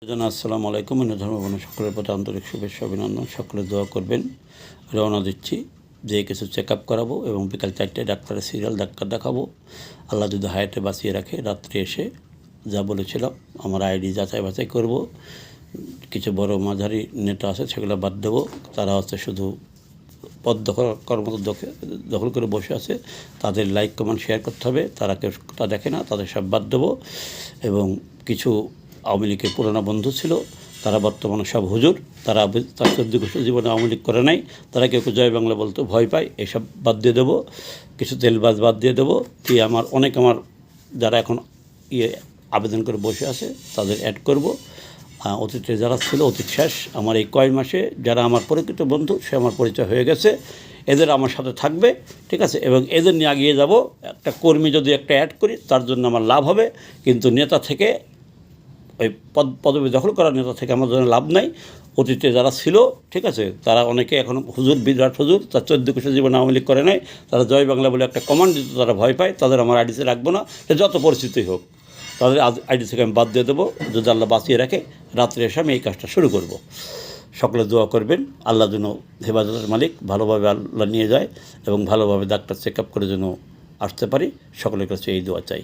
আসসালামু আলাইকুম। অন্য ধর্মবর্ণ সকলের প্রতি আন্তরিক শুভেচ্ছা অভিনন্দন। সকলে দোয়া করবেন। রওনা দিচ্ছি, যে কিছু চেক আপ করাবো এবং বিকাল 4টায় ডাক্তারের সিরিয়াল ডাক্তার দেখাবো। আল্লাহ যদি হায়াতে বাঁচিয়ে রাখে, রাত্রে এসে যা বলেছিলাম আমার আইডি যাচাই বাছাই করব। কিছু বড় মাঝারি নেতা আছে, সেগুলো বাদ দেবো। তারা হচ্ছে শুধু পদ কর্মত দখল করে বসে আছে। তাদের লাইক কমেন্ট শেয়ার করতে হবে। তারা কেউ তা দেখে না, তাদের সব বাদ দেবো। এবং কিছু আওয়ামী লীগের পুরোনো বন্ধু ছিল, তারা বর্তমানে সব হুজুর। তারা তার 14 বছর জীবনে আওয়ামী লীগ করে নাই। তারা কেউ জয় বাংলা বলতে ভয় পায়। এসব বাদ দিয়ে দেবো। কিছু তেলবাজ বাদ দিয়ে দেবো। কি আমার যারা এখন আবেদন করে বসে আছে তাদের অ্যাড করব। অতীতে যারা ছিল অতীত শেষ। আমার এই কয় মাসে যারা আমার পরিচিত বন্ধু, সে আমার পরিচয় হয়ে গেছে। এদের আমার সাথে থাকবে, ঠিক আছে? এবং এদের নিয়ে এগিয়ে যাব। একটা কর্মী যদি একটা অ্যাড করি, তার জন্য আমার লাভ হবে। কিন্তু নেতা থেকে, ওই পদবি দখল করার নেতা থেকে আমার জন্য লাভ নাই। অতীতে যারা ছিল, ঠিক আছে, তারা অনেকে এখন হুজুর, বিরাট হুজুর, তার 14 বছর জীবনে আওয়ামী লীগ করে নাই। তারা জয় বাংলা বলে একটা কমান্ড দিত, তারা ভয় পায়। তাদের আমার আইডিতে রাখবো না, সে যত পরিস্থিতি হোক। তাদের আইডি থেকে আমি বাদ দিয়ে দেবো। যদি আল্লাহ বাঁচিয়ে রাখে, রাত্রে এসে আমি এই কাজটা শুরু করব। সকলে দোয়া করবেন, আল্লাহ যেন হেফাজতের মালিক ভালোভাবে আল্লাহ নিয়ে যায় এবং ভালোভাবে ডাক্তার চেক আপ করে যেন আসতে পারি। সকলের কাছে এই দোয়া চাই।